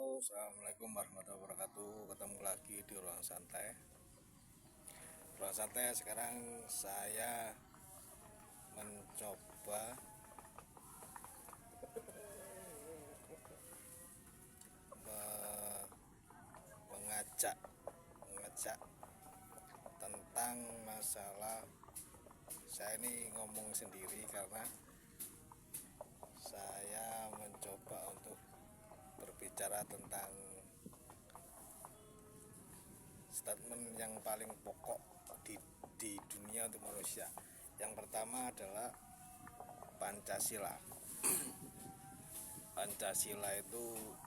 Halo, assalamualaikum warahmatullahi wabarakatuh. Ketemu lagi di ruang santai. Ruang santai sekarang saya mencoba mengajak tentang masalah. Saya ini ngomong sendiri karena saya mencoba untuk berbicara tentang statement yang paling pokok di dunia untuk manusia. Yang pertama adalah Pancasila. Pancasila itu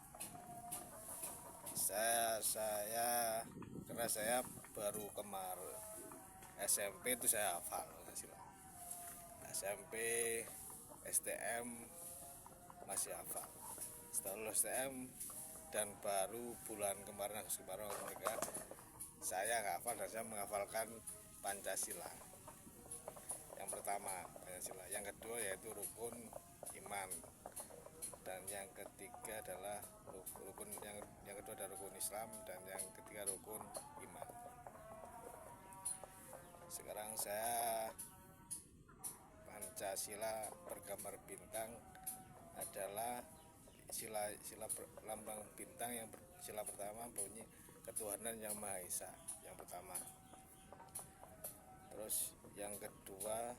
saya karena saya baru kemarin SMP itu saya hafal Pancasila. SMP, STM masih hafal. Setelah lulus STM dan baru bulan kemarin Agustus kemarin mereka saya nggak hafal dan saya menghafalkan Pancasila. Yang pertama Pancasila, yang kedua yaitu rukun iman, dan yang ketiga adalah rukun yang kedua adalah rukun Islam, dan yang ketiga rukun iman. Sekarang saya Pancasila bergambar bintang adalah sila lambang bintang. Yang sila pertama bunyi ketuhanan yang Maha Esa, yang pertama. Terus yang kedua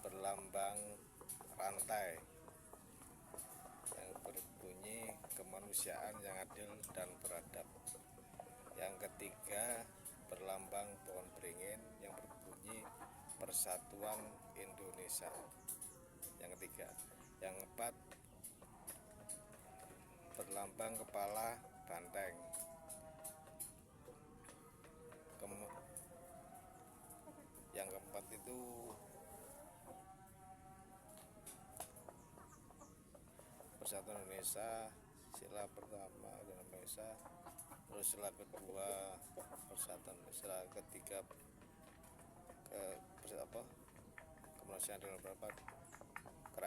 berlambang rantai yang berbunyi kemanusiaan yang adil dan beradab. Yang ketiga berlambang pohon beringin yang berbunyi Persatuan Indonesia. Yang ketiga. Yang keempat berlambang kepala banteng. Yang keempat itu Persatuan Indonesia, sila pertama Indonesia, terus sila kedua Persatuan, sila ketiga kemanusiaan dan berapa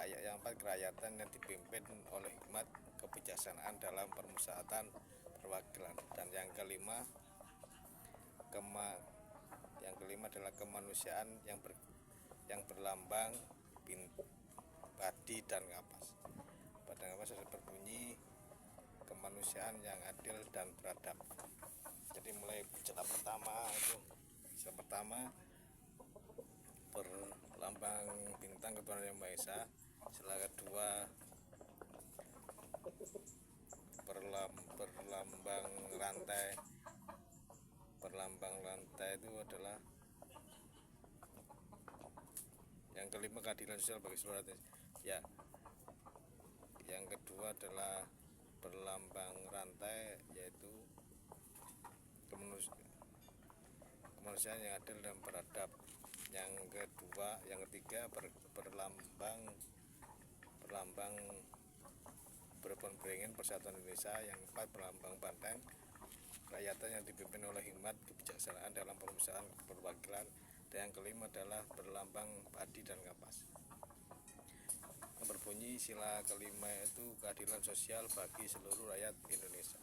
yang empat kerakyatan yang dipimpin oleh hikmat kebijaksanaan dalam permusyawaratan perwakilan, dan yang kelima adalah kemanusiaan yang berlambang padi dan kapas. Pada kapas berbunyi kemanusiaan yang adil dan beradab. Jadi mulai sila pertama berlambang bintang ketuhanan yang Maha Esa. Sila kedua berlambang rantai itu adalah yang kelima keadilan sosial bagi seluruh rakyat. Ya, yang kedua adalah berlambang rantai yaitu kemanusiaan yang adil dan beradab. Yang ketiga berlambang berpon beringin Persatuan Indonesia. Yang keempat berlambang banteng kerakyatan yang dipimpin oleh hikmat kebijaksanaan dalam permusyawaratan perwakilan, dan yang kelima adalah berlambang padi dan kapas. Yang berbunyi sila kelima itu keadilan sosial bagi seluruh rakyat Indonesia.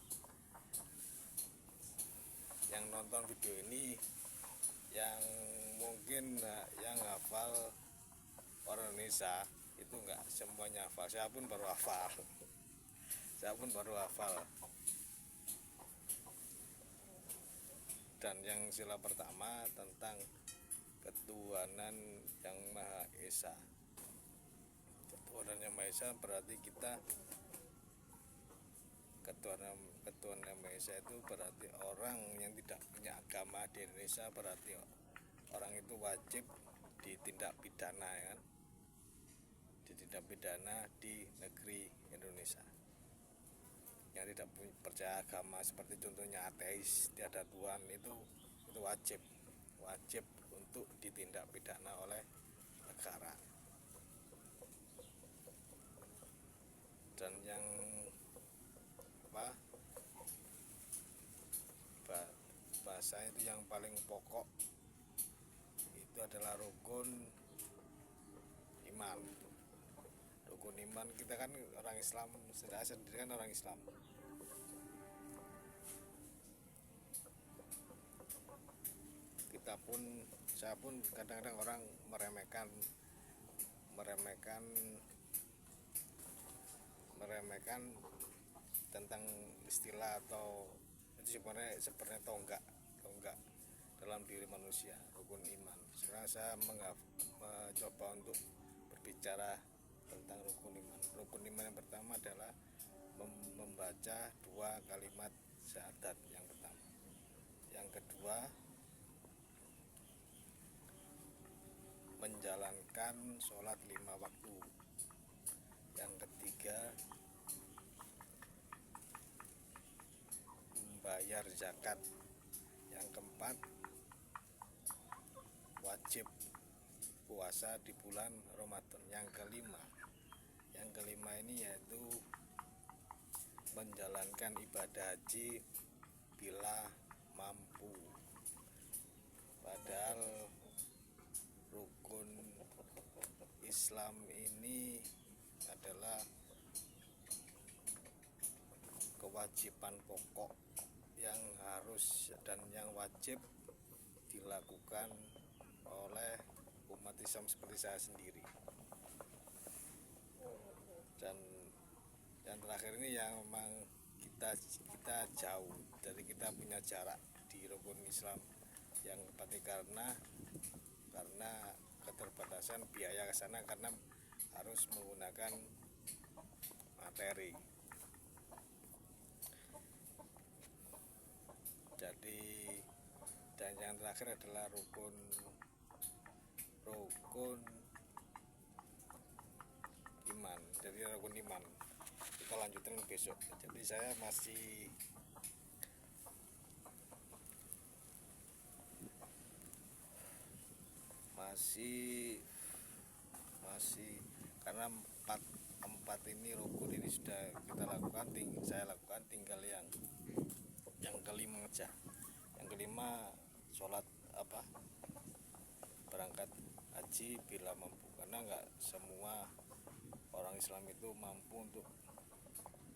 Yang nonton video ini yang mungkin yang hafal orang Indonesia itu enggak semuanya hafal. Saya pun baru hafal. Dan yang sila pertama tentang ketuhanan yang Maha Esa. Ketuhanan yang Maha Esa berarti ketuhanan yang Maha Esa itu berarti orang yang tidak punya agama di Indonesia, berarti orang itu wajib ditindak pidana, ya kan? Ditindak pidana di negeri Indonesia. Yang tidak percaya agama seperti contohnya ateis, tiada Tuhan, itu wajib untuk ditindak pidana oleh negara. Dan yang bahasa itu yang paling pokok itu adalah rukun iman. Rukun iman, kita kan orang Islam, saya sendiri kan orang Islam. saya pun kadang-kadang orang meremehkan meremehkan meremehkan tentang istilah atau itu sebenarnya atau enggak dalam diri manusia rukun iman. Sekarang saya mencoba untuk berbicara tentang rukun iman. Rukun iman yang pertama adalah membaca 2 kalimat syahadat yang pertama. Yang kedua, menjalankan sholat 5 waktu. Yang ketiga, membayar zakat. Yang keempat, wajib puasa di bulan Ramadan. Yang kelima ini yaitu menjalankan ibadah haji bila mampu. Padahal rukun Islam ini adalah kewajiban pokok yang harus dan yang wajib dilakukan oleh umat Islam seperti saya sendiri. Dan yang terakhir ini yang memang kita jauh, jadi kita punya jarak di rukun Islam yang pasti karena keterbatasan biaya ke sana, karena harus menggunakan materi. Jadi, dan yang terakhir adalah rukun iman. Jadi rukun iman kita lanjutin besok. Jadi saya masih karena empat ini rukun ini sudah kita lakukan, saya lakukan, tinggal yang kelima aja. Yang kelima, sholat berangkat haji bila mampu, karena nggak semua orang Islam itu mampu untuk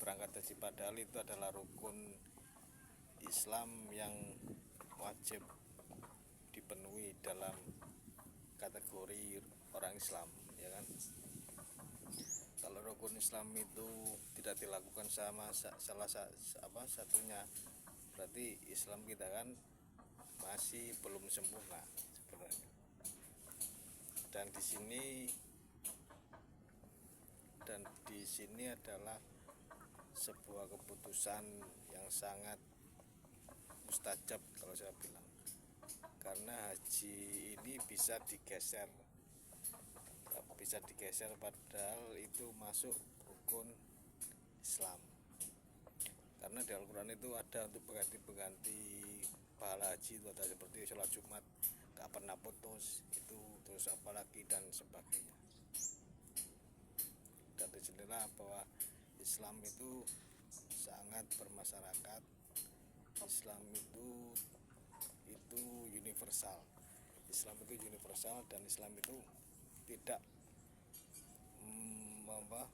berangkat haji, padahal itu adalah rukun Islam yang wajib dipenuhi dalam kategori orang Islam, ya kan? Kalau rukun Islam itu tidak dilakukan sama salah satunya, berarti Islam kita kan masih belum sempurna sebenarnya. Dan di sini adalah sebuah keputusan yang sangat mustajab kalau saya bilang, karena haji ini bisa digeser padahal itu masuk rukun Islam, karena di Al-Quran itu ada untuk pengganti pahala haji, itu ada seperti sholat Jumat gak pernah putus itu, terus apalagi dan sebagainya. Dan disinilah bahwa Islam itu sangat bermasyarakat, Islam itu universal. Dan Islam itu tidak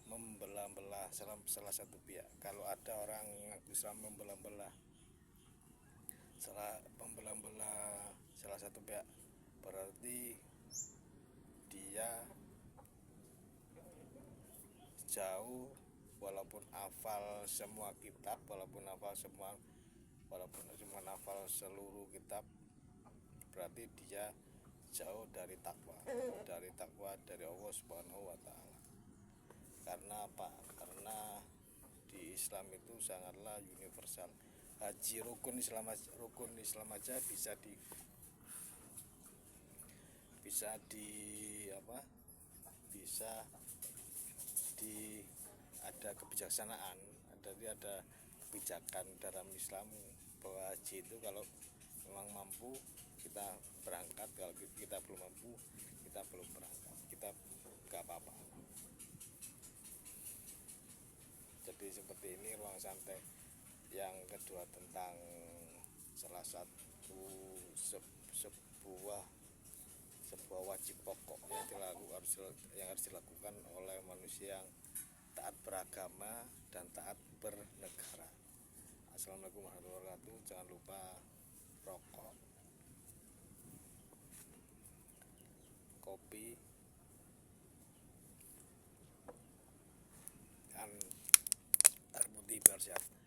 membelah-belah salah satu pihak. Kalau ada orang Islam membelah-belah salah satu pihak, berarti dia jauh, walaupun hafal semua kitab, walaupun hafal seluruh kitab, berarti dia jauh dari takwa dari Allah Subhanahu wa Ta'ala. Karena apa? Karena di Islam itu sangatlah universal. Haji rukun Islam aja ada kebijaksanaan, ada kebijakan dalam Islam bahwa haji itu kalau memang mampu kita berangkat, kalau kita belum mampu kita belum berangkat, kita gak apa-apa. Jadi seperti ini ruang santai yang kedua tentang salah satu sebuah wajib pokok yang harus dilakukan oleh manusia yang taat beragama dan taat bernegara. Assalamualaikum warahmatullahi wabarakatuh. Jangan lupa rokok. kopi dan air putih biar sehat.